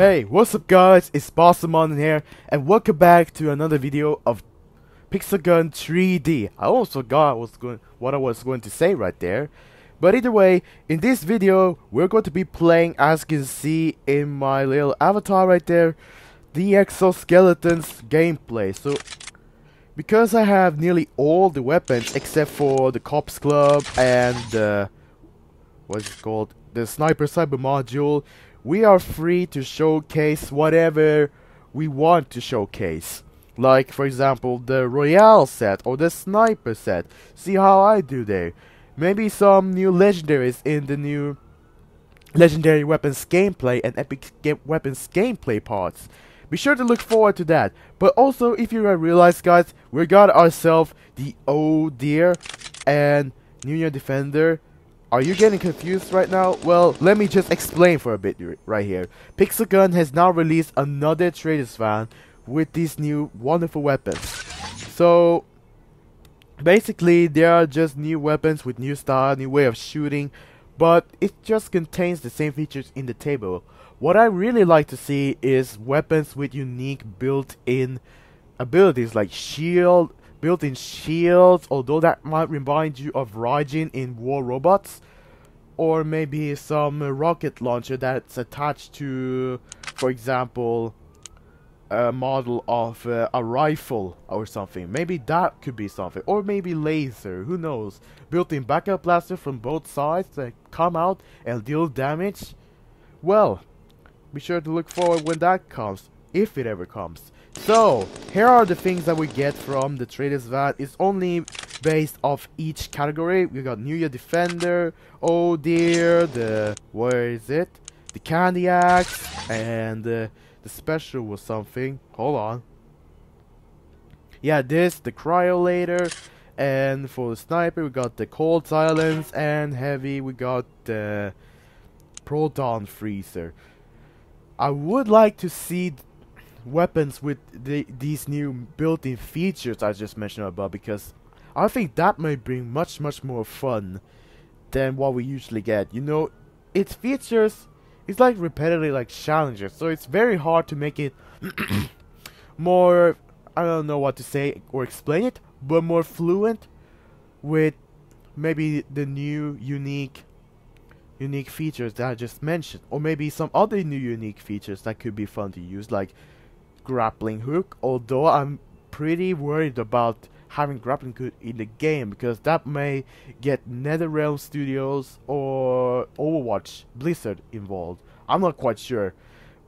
Hey, what's up guys, it's Bossamon here, and welcome back to another video of Pixelgun 3D. I almost forgot what I was going to say right there. But either way, in this video, we're going to be playing, as you can see in my little avatar right there, the Exoskeletons gameplay. So, because I have nearly all the weapons except for the Cops Club and what's it called? The Sniper Cyber module, we are free to showcase whatever we want to showcase. Like, for example, the Royale set or the Sniper set. See how I do there. Maybe some new legendaries in the new Legendary Weapons gameplay and Epic Weapons gameplay parts. Be sure to look forward to that. But also, if you realize, guys, we got ourselves the Oh Dear and New Year Defender. Are you getting confused right now? Well, let me just explain for a bit right here. Pixelgun has now released another Trader's Van with these new wonderful weapons. So, basically, they are just new weapons with new style, new way of shooting, but it just contains the same features in the table. What I really like to see is weapons with unique built-in abilities like built-in shields, although that might remind you of Raijin in War Robots, or maybe some rocket launcher that's attached to, for example, a model of a rifle or something. Maybe that could be something, or maybe laser, who knows. Built-in backup blaster from both sides that come out and deal damage. Well, be sure to look forward when that comes, if it ever comes. So, here are the things that we get from the Trader's Van. It's only based off each category. We got New Year Defender, Oh Dear, where is it? The Candy Axe, and the special was something. Hold on. Yeah, the Cryolator, and for the Sniper we got the Cold Silence, and Heavy we got the Proton Freezer. I would like to see weapons with these new built-in features I just mentioned above, because I think that might bring much more fun than what we usually get. You know, its features is like repetitive, like challenges, so it's very hard to make it more, I don't know what to say or explain it, but more fluent with maybe the new unique features that I just mentioned, or maybe some other new unique features that could be fun to use, like grappling hook, although I'm pretty worried about having grappling hook in the game, because that may get NetherRealm Studios or Overwatch Blizzard involved. I'm not quite sure,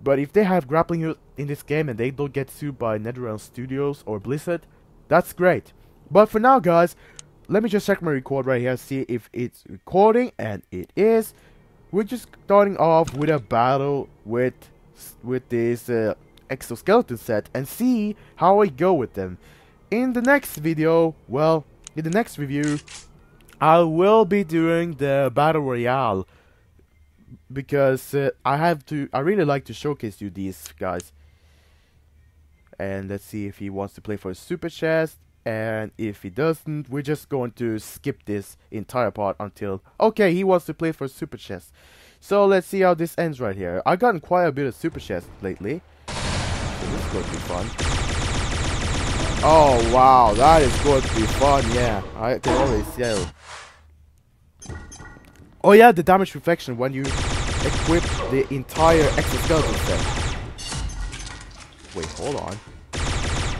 but if they have grappling hook in this game and they don't get sued by NetherRealm Studios or Blizzard, that's great. But for now, guys, let me just check my record right here, see if it's recording, and it is. We're just starting off with a battle with this exoskeleton set and see how I go with them. In the next video, well, in the next review, I will be doing the Battle Royale, because I really like to showcase you these guys. And let's see if he wants to play for a super chest, and if he doesn't, we're just going to skip this entire part until, okay, he wants to play for super chest. So let's see how this ends right here. I've gotten quite a bit of super chests lately, so this is going to be fun. Oh wow, that is going to be fun, yeah. I can always tell. Oh yeah, the damage reflection when you equip the entire exoskeleton set. Wait, hold on.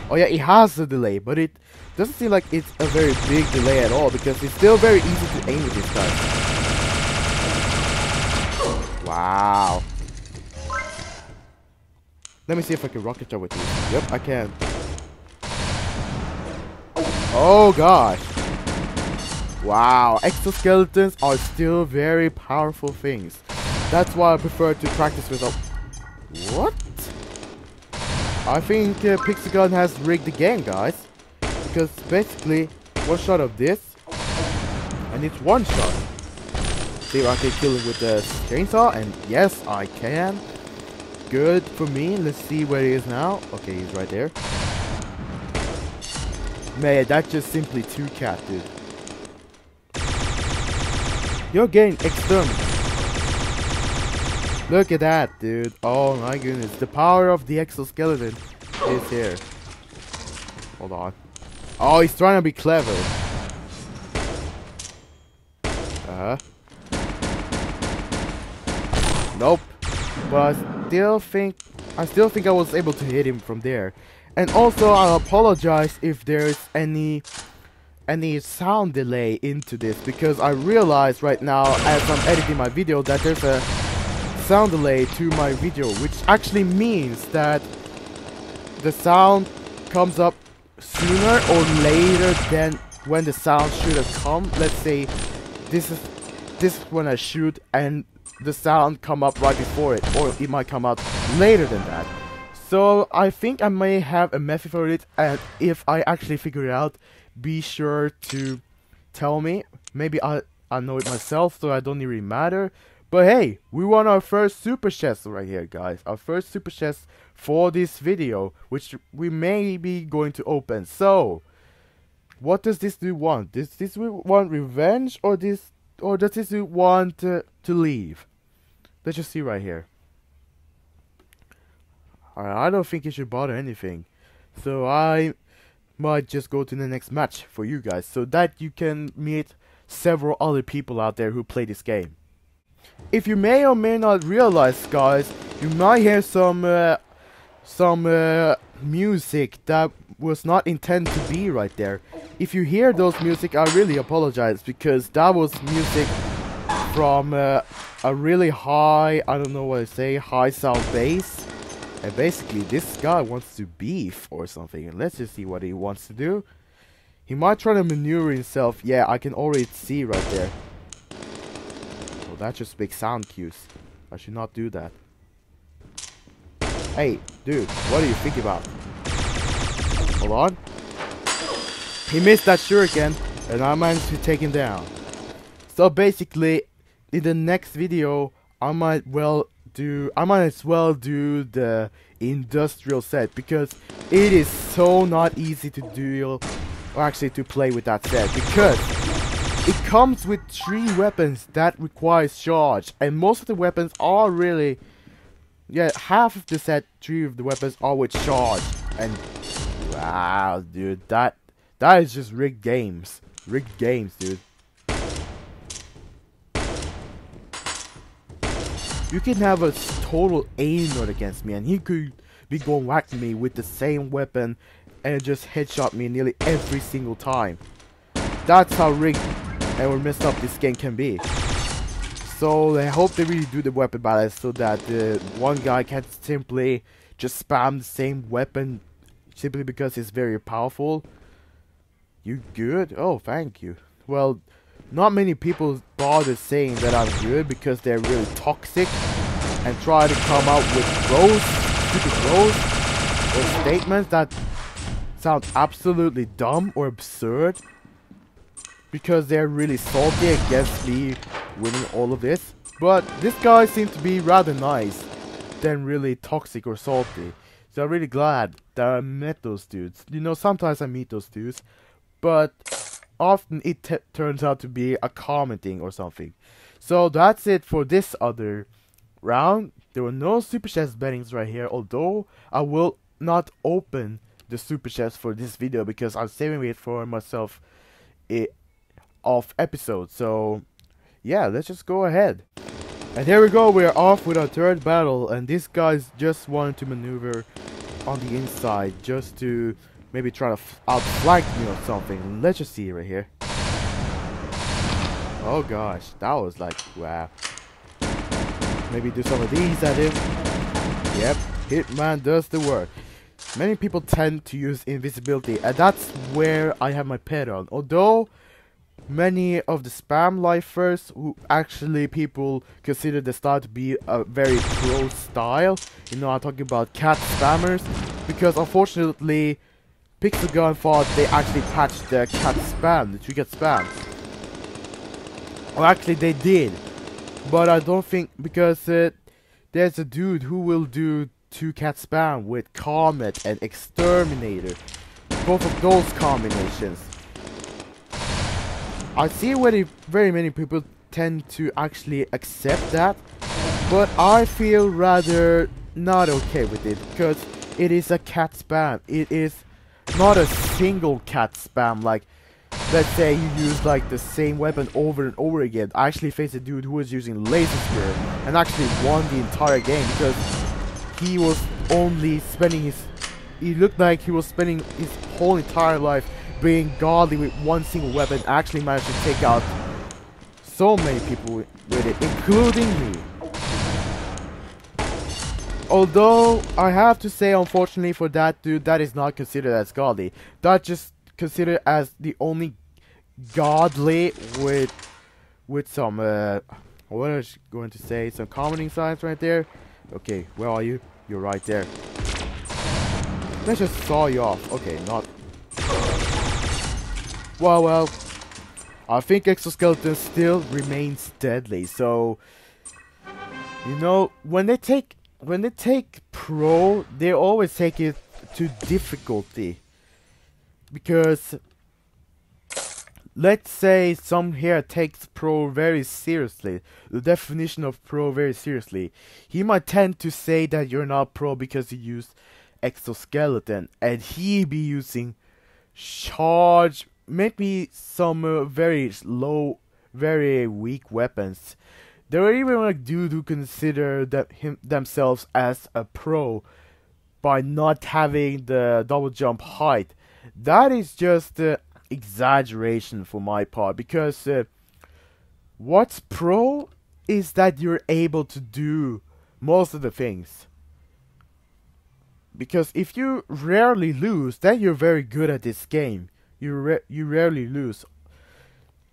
Oh yeah, it has a delay, but it doesn't seem like it's a very big delay at all, because it's still very easy to aim with this guy. Wow. Let me see if I can rocket jump with these. Yep, I can. Oh gosh. Wow, exoskeletons are still very powerful things. That's why I prefer to practice with What? I think Pixelgun has rigged the game, guys. Because basically, one shot of this, and it's one shot. See if I can kill him with the chainsaw, and yes, I can. Good for me. Let's see where he is now. Okay, he's right there. Man, that's just simply too cat, dude. You're getting exterminated. Look at that, dude. Oh my goodness. The power of the exoskeleton is here. Hold on. Oh, he's trying to be clever. Nope. But I still think I was able to hit him from there. And also, I'll apologize if there's any sound delay into this, because I realize right now as I'm editing my video that there's a sound delay to my video, which actually means that the sound comes up sooner or later than when the sound should have come. Let's say this is when I shoot and the sound come up right before it, or it might come out later than that. So I think I may have a method for it, and if I actually figure it out, be sure to tell me. Maybe I know it myself, so I don't really matter. But hey, we won our first super chest right here, guys. Our first super chest for this video, which we may be going to open. So, what does this dude want? Does this dude want revenge, or does this dude want to leave? Let's just see right here. Alright, I don't think it should bother anything. So I might just go to the next match for you guys, so that you can meet several other people out there who play this game. If you may or may not realize, guys, you might hear some music that was not intended to be right there. If you hear those music, I really apologize, because that was music from a really high, I don't know what to say, high sound bass. And basically, this guy wants to beef or something. And let's just see what he wants to do. He might try to maneuver himself. Yeah, I can already see right there. Well, that's just big sound cues. I should not do that. Hey, dude, what do you think about? Hold on. He missed that shuriken, and I managed to take him down. So basically, in the next video, I might as well do the industrial set, because it is so not easy to deal, or actually to play with that set, because it comes with 3 weapons that requires charge, and most of the weapons are really, yeah, half of the set, 3 of the weapons are with charge, and wow, dude, that is just rigged games, dude. You can have a total aim node against me, and he could be going whacking me with the same weapon and just headshot me nearly every single time. That's how rigged and messed up this game can be. So I hope they really do the weapon balance, so that the one guy can't simply just spam the same weapon simply because it's very powerful. You good? Oh, thank you. Well, not many people bother saying that I'm good, because they're really toxic and try to come out with stupid roast or statements that sound absolutely dumb or absurd, because they're really salty against me winning all of this. But this guy seems to be rather nice than really toxic or salty. So I'm really glad that I met those dudes. You know, sometimes I meet those dudes, but often it turns out to be a commenting or something. So that's it for this other round. There were no super chest bettings right here, although I will not open the super chest for this video, because I'm saving it for myself off episode. So yeah, let's just go ahead. And here we go, we're off with our third battle, and this guy's just wanted to maneuver on the inside just to maybe try to outflank me or something. Let's just see right here. Oh gosh, that was like, wow. Maybe do some of these at him. Yep, Hitman does the work. Many people tend to use invisibility, and that's where I have my pet on. Although many of the spam lifers, who actually people consider the style to be a very pro style. You know, I'm talking about cat spammers, because unfortunately Pixelgun thought they actually patched the cat spam, the 3-cat spam. Or actually they did, but I don't think, because there's a dude who will do 2-cat spam with Comet and Exterminator. Both of those combinations. I see where very many people tend to actually accept that, but I feel rather not okay with it because it is a cat spam. It is not a single cat spam. Like, let's say you use like the same weapon over and over again. I actually faced a dude who was using laser spear and actually won the entire game because he was only spending his. He looked like he was spending his whole entire life being godly with one single weapon. Actually managed to take out so many people with it, including me. Although I have to say, unfortunately for that dude, that is not considered as godly. That's just considered as the only godly with some what I was going to say, some commenting signs right there. Okay, where are you? You're right there. Let's just saw you off. Okay, not. Well, I think Exoskeleton still remains deadly. So, you know, when they take pro, they always take it to difficulty. Because let's say some here takes pro very seriously, the definition of pro very seriously. He might tend to say that you're not pro because you use exoskeleton, and he be using charge, maybe some very low, very weak weapons. There are even like dudes who consider themselves as a pro by not having the double jump height. That is just exaggeration for my part, because what's pro is that you're able to do most of the things. Because if you rarely lose, then you're very good at this game. You rarely lose.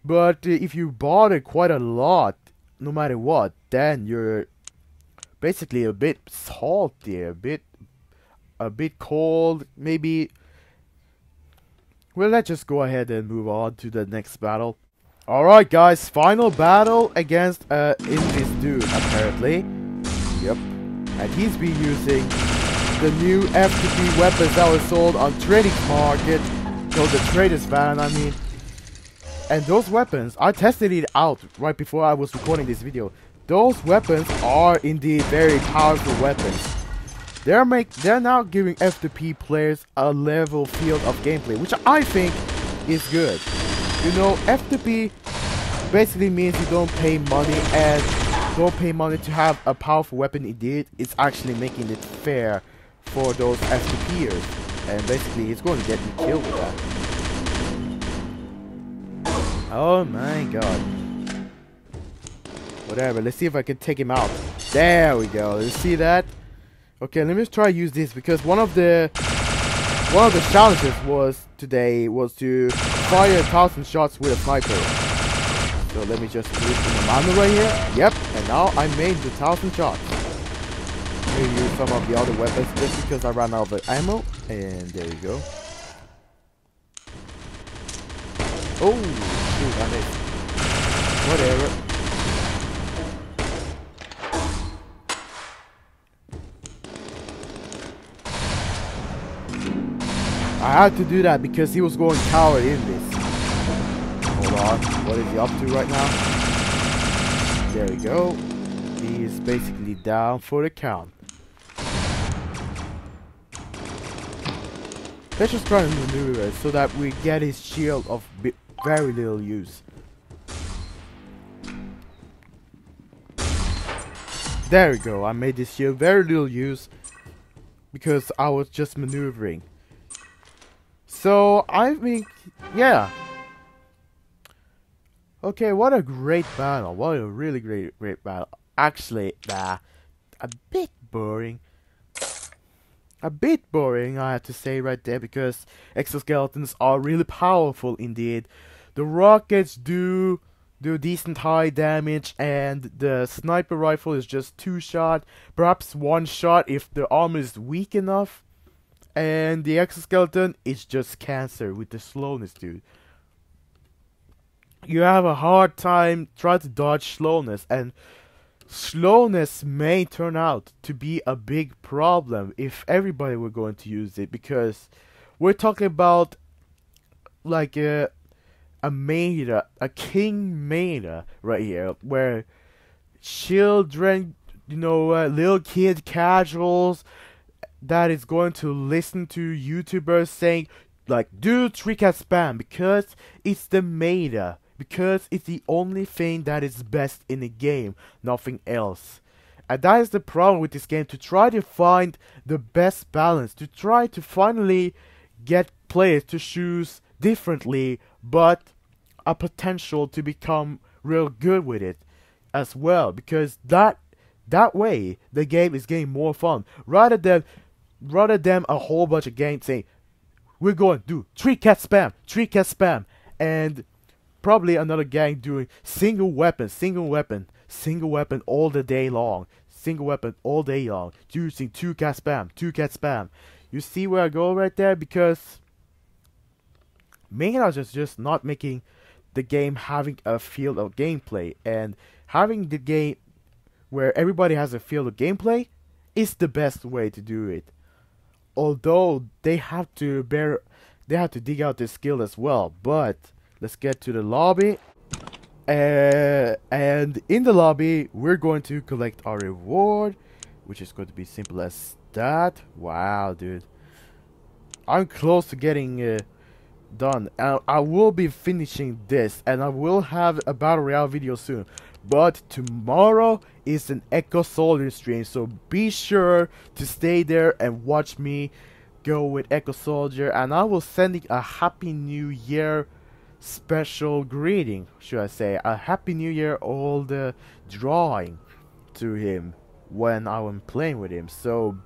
But if you bother quite a lot, no matter what, then you're basically a bit salty, a bit cold, maybe. Well, let's just go ahead and move on to the next battle. Alright guys, final battle against this dude, apparently. Yep. And he's been using the new FTP weapons that were sold on trading market, called the Traders Van, I mean. And those weapons, I tested it out right before I was recording this video. Those weapons are indeed very powerful weapons. They're now giving FTP players a level field of gameplay, which I think is good. You know, FTP basically means you don't pay money, and don't pay money to have a powerful weapon. Indeed, it's actually making it fair for those FTPers, and basically it's going to get you killed with that. Oh my god. Whatever, let's see if I can take him out. There we go, let's see that. Okay, let me just try to use this, because one of the challenges today was to fire 1,000 shots with a sniper. So let me just use the ammo right here. Yep, and now I made the 1,000 shots. Use some of the other weapons just because I ran out of ammo, and there you go. Oh shoot, I missed. Whatever. I had to do that because he was going coward in this. Hold on, what is he up to right now? There we go. He is basically down for the count. Let's just try to maneuver it so that we get his shield of very little use. There we go, I made this shield very little use because I was just maneuvering. So, I think, yeah. Okay, what a great battle. What a really great battle. Actually, a bit boring. A bit boring, I have to say right there, because exoskeletons are really powerful indeed. The rockets do decent high damage, and the sniper rifle is just 2-shot, perhaps 1-shot if the armor is weak enough. And the exoskeleton is just cancer with the slowness, dude. You have a hard time trying to dodge slowness, and slowness may turn out to be a big problem if everybody were going to use it, because we're talking about like a king meta right here, where children little kid casuals that is going to listen to YouTubers saying like, do 3-cat spam because it's the meta, because it's the only thing that is best in the game, nothing else. And that is the problem with this game, to try to find the best balance, to try to finally get players to choose differently, but a potential to become real good with it as well, because that way the game is getting more fun, rather than a whole bunch of games saying we're going to do 3-cat spam, and probably another gang doing single weapon all the day long, using 2-cat spam. You see where I go right there? Because Mega just not making the game having a field of gameplay, and having the game where everybody has a field of gameplay is the best way to do it. Although they have to dig out their skill as well. But let's get to the lobby. And in the lobby, we're going to collect our reward, which is going to be simple as that. Wow, dude. I'm close to getting done. I will be finishing this, and I will have a battle royale video soon. But tomorrow is an Exoskeletons stream, so be sure to stay there and watch me go with Exoskeletons. And I will send a Happy New Year special greeting, should I say, a Happy New Year all the drawing to him when I'm playing with him. So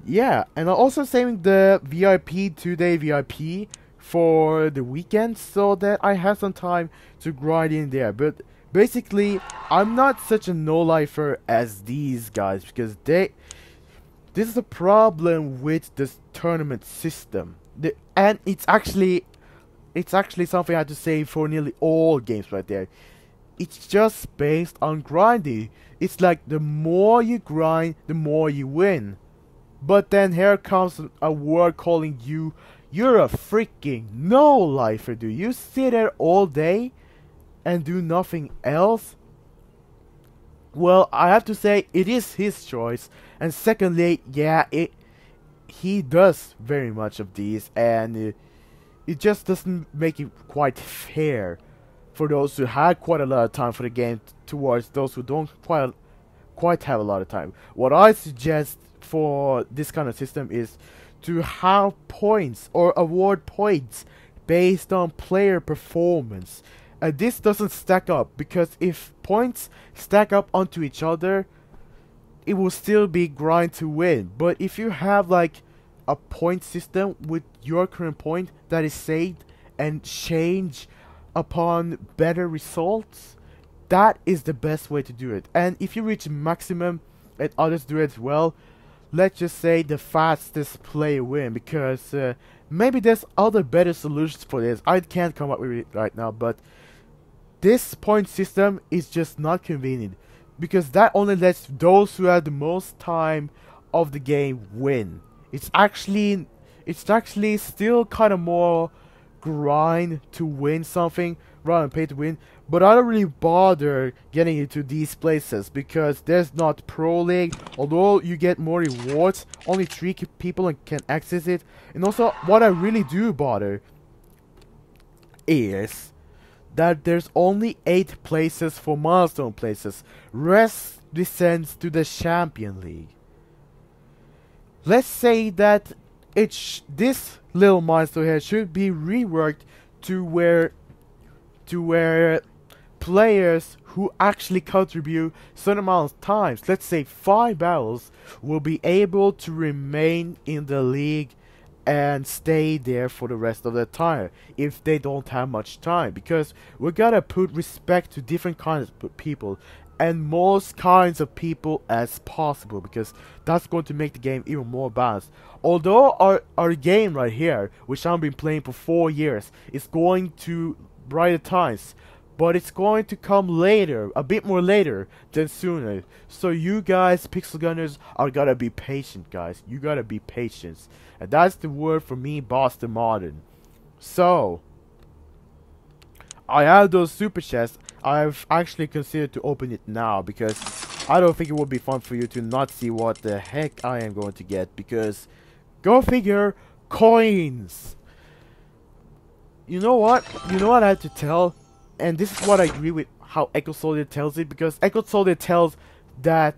yeah, and I'm also saving the VIP 2-day VIP for the weekend, so that I have some time to grind in there. But basically, I'm not such a no-lifer as these guys, because this is a problem with this tournament system. And it's actually something I have to say for nearly all games right there. It's just based on grinding. It's like the more you grind, the more you win. But then here comes a word calling you, you're a freaking no-lifer, dude. You sit there all day and do nothing else? Well, I have to say, it is his choice. And secondly, yeah, he does very much of these, and it just doesn't make it quite fair for those who had quite a lot of time for the game towards those who don't quite have a lot of time. What I suggest for this kind of system is to have points or award points based on player performance. This doesn't stack up, because if points stack up onto each other, it will still be grind to win. But if you have like a point system with your current point that is saved and change upon better results, that is the best way to do it. And if you reach maximum and others do it well, let's just say the fastest player win, because maybe there's other better solutions for this. I can't come up with it right now, but this point system is just not convenient, because that only lets those who have the most time of the game win. It's actually still kind of more grind to win something rather than pay to win. But I don't really bother getting into these places, because there's not Pro League. Although you get more rewards, only 3 people can access it. And also, what I really do bother is that there's only 8 places for milestone places. Rest descends to the Champion League. Let's say that this little milestone here should be reworked to where players who actually contribute certain amount of times, let's say 5 battles, will be able to remain in the league and stay there for the rest of the time if they don't have much time, because we gotta put respect to different kinds of people and most kinds of people as possible, because that's going to make the game even more balanced. Although our game right here, which I've been playing for 4 years, is going to brighter times, but it's going to come later, a bit more later than sooner. So you guys, Pixel Gunners, are gotta be patient, guys. You gotta be patient. And that's the word for me, Boston Modern. So, I have those super chests. I've actually considered to open it now, because I don't think it would be fun for you to not see what the heck I am going to get, because go figure, coins. You know what? You know what I have to tell? And this is what I agree with how Exoskeletons tells it, because Exoskeletons tells that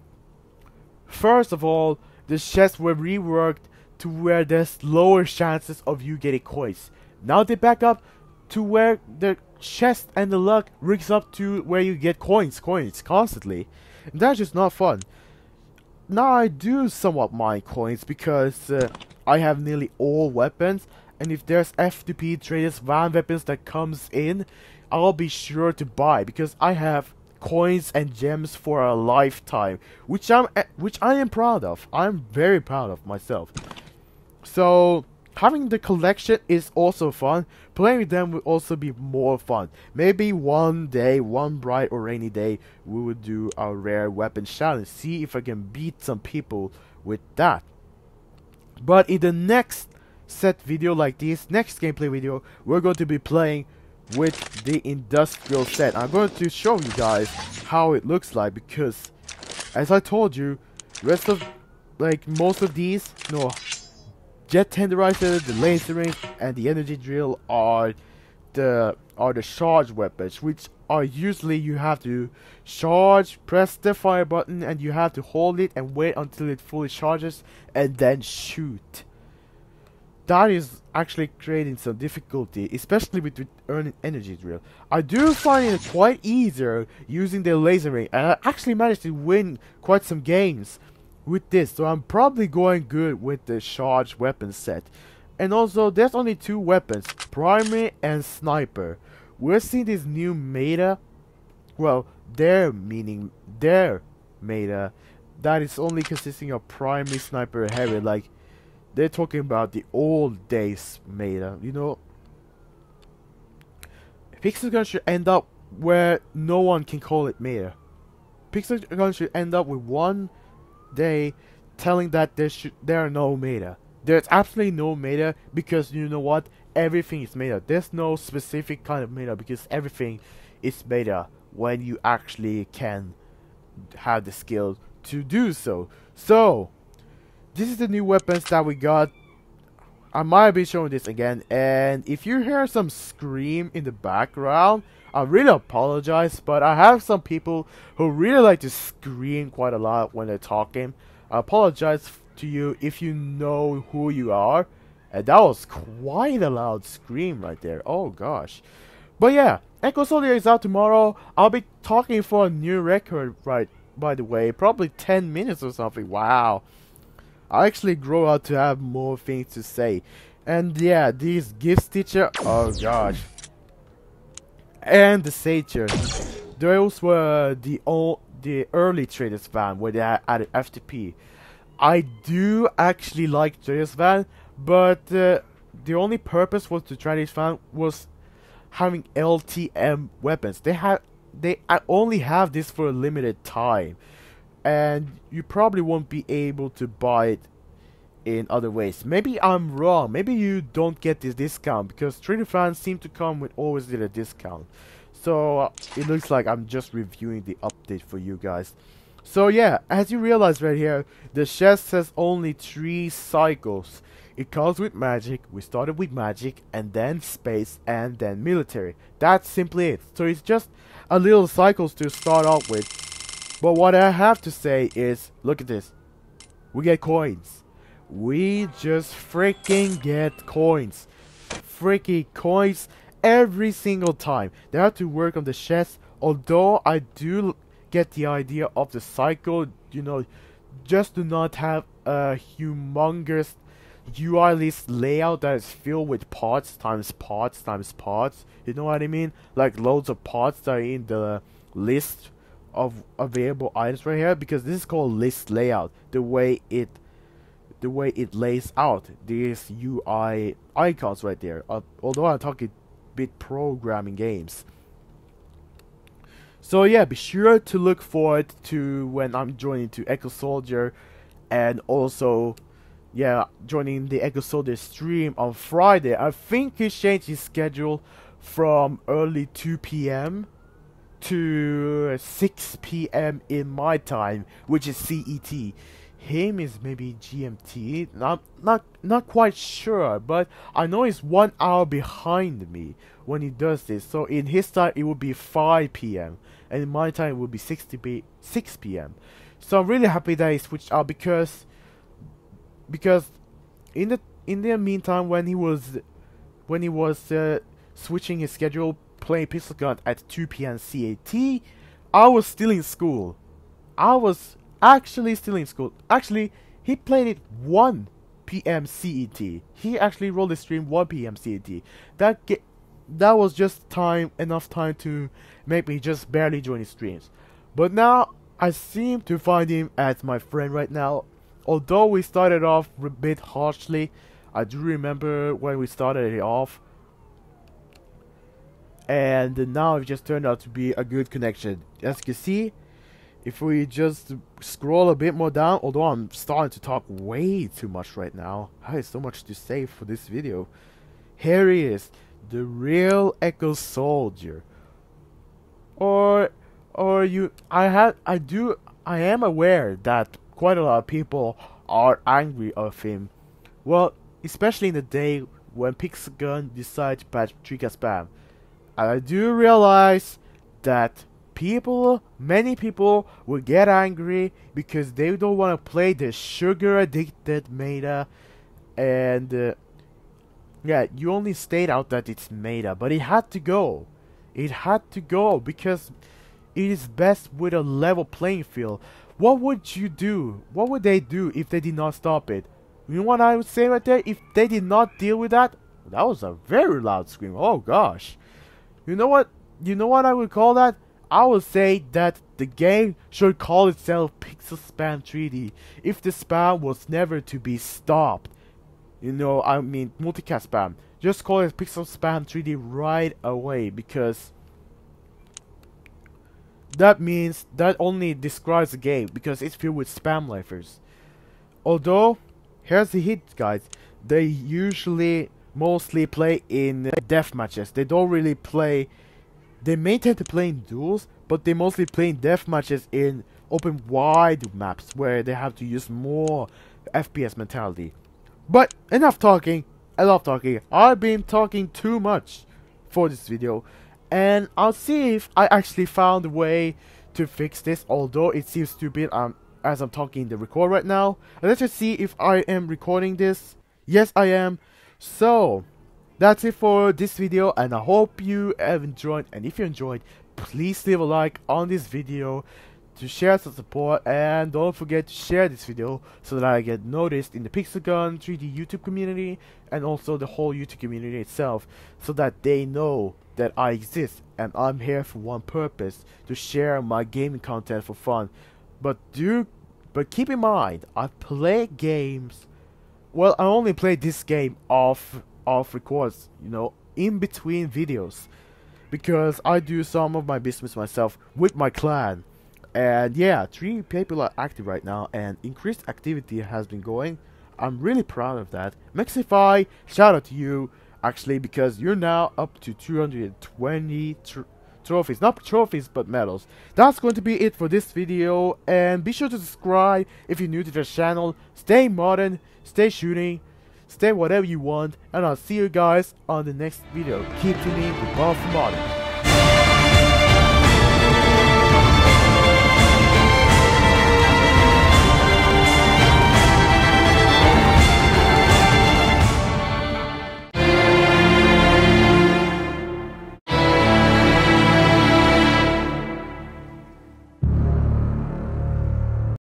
first of all, the chests were reworked to where there's lower chances of you getting coins. Now they back up to where the chest and the luck rigs up to where you get coins constantly. And that's just not fun. Now I do somewhat mind coins because I have nearly all weapons, and if there's FTP traders van weapons that comes in, I'll be sure to buy because I have coins and gems for a lifetime, which I am proud of. I'm very proud of myself. So having the collection is also fun. Playing with them will also be more fun. Maybe one day, one bright or rainy day, we will do a rare weapon challenge. See if I can beat some people with that. But in the next set video like this, next gameplay video, we're going to be playing with the industrial set. I'm going to show you guys how it looks like, because as I told you, rest of most of these, jet tenderizer, the laser ring, and the energy drill are the charge weapons, which are usually you have to charge, press the fire button, and you have to hold it and wait until it fully charges and then shoot. That is actually creating some difficulty, especially with earning energy drill. I do find it quite easier using the laser ring, and I actually managed to win quite some games with this, so I'm probably going good with the charge weapon set. And also, there's only two weapons, primary and sniper. We're seeing this new meta, well, their meta, that is only consisting of primary, sniper, heavy. Like, they're talking about the old days meta, you know. Pixelgun should end up where no one can call it meta. Pixelgun should end up with one day telling that there are no meta. There's absolutely no meta, because you know what? Everything is meta. There's no specific kind of meta, because everything is meta when you actually can have the skill to do so. So this is the new weapons that we got. I might be showing this again, and if you hear some scream in the background, I really apologize, but I have some people who really like to scream quite a lot when they're talking. I apologize to you if you know who you are. And that was quite a loud scream right there. Oh gosh. But yeah, Exoskeletons is out tomorrow. I'll be talking for a new record, right, by the way. Probably 10 minutes or something. Wow. I actually grow out to have more things to say. And yeah, these gift stitcher, oh gosh. And the Sager, those were the early Traders van where they added FTP. I do actually like Traders van, but the only purpose was to try this van was having LTM weapons. They only have this for a limited time, and you probably won't be able to buy it in other ways. Maybe I'm wrong. Maybe you don't get this discount, because Trader fans seem to come with always with a discount. So it looks like I'm just reviewing the update for you guys. So yeah, as you realize right here, the chest has only 3 cycles. It comes with magic. We started with magic, and then space, and then military. That's simply it. So it's just a little cycles to start off with. But what I have to say is, look at this. We get coins. We just freaking get coins. Freaking coins every single time. They have to work on the chest. Although I do get the idea of the cycle, you know, just to not have a humongous UI list layout that is filled with parts times parts times parts. You know what I mean? Like loads of parts that are in the list of available items right here, because this is called list layout. The way it lays out these UI icons right there. Although I'm talking bit programming games. So yeah, be sure to look forward to when I'm joining to Exoskeletons, and also yeah, joining the Exoskeletons stream on Friday. I think he changed his schedule from early 2 PM to 6 p.m. in my time, which is CET. Him is maybe GMT. Not quite sure, but I know he's 1 hour behind me when he does this. So in his time it would be 5 p.m. and in my time it would be 6 p.m. So I'm really happy that he switched out because in the meantime when he was switching his schedule, playing Pixel Gun at 2 p.m. CAT, I was still in school. I was actually still in school. Actually, he played it 1 p.m. CET. He actually rolled the stream 1 p.m. CET. That was just enough time to make me just barely join his streams. But now I seem to find him as my friend right now. Although we started off a bit harshly, I do remember when we started it off. And now it just turned out to be a good connection. As you can see, if we just scroll a bit more down, although I'm starting to talk way too much right now. I have so much to say for this video. Here he is, the real Echo Soldier. I am aware that quite a lot of people are angry of him. Well, especially in the day when Pixelgun decided to patch Trika Spam. And I do realize that many people will get angry because they don't want to play the sugar addicted meta. And yeah, you only state out that it's meta, but it had to go. It had to go because it is best with a level playing field. What would you do? What would they do if they did not stop it? You know what I would say right there? If they did not deal with that, that was a very loud scream. Oh gosh. You know what? You know what I would call that? I would say that the game should call itself Pixel Spam 3D if the spam was never to be stopped. You know, I mean multicast spam. Just call it Pixel Spam 3D right away, because that means that only describes the game because it's filled with spam lifers. Although, here's the hit, guys. They usually mostly play in death matches. They don't really play. They may tend to play in duels, but they mostly play in death matches in open wide maps where they have to use more FPS mentality. But enough talking. I love talking. I've been talking too much for this video, and I'll see if I actually found a way to fix this. Although it seems stupid as I'm talking the record right now. And let's just see if I am recording this. Yes, I am. So that's it for this video, and I hope you have enjoyed. And if you enjoyed, please leave a like on this video to share some support, and don't forget to share this video so that I get noticed in the Pixelgun 3D YouTube community and also the whole YouTube community itself, so that they know that I exist and I'm here for one purpose: to share my gaming content for fun. But keep in mind, I play games. Well, I only play this game off records, you know, in between videos, because I do some of my business myself with my clan. And yeah, 3 people are active right now, and increased activity has been going. I'm really proud of that. Mexify, shout out to you, actually, because you're now up to 220 trophies. Not trophies, but medals. That's going to be it for this video, and be sure to subscribe if you're new to this channel. Stay modern, stay shooting, stay whatever you want, and I'll see you guys on the next video. Keep tuning in with Boss Modern.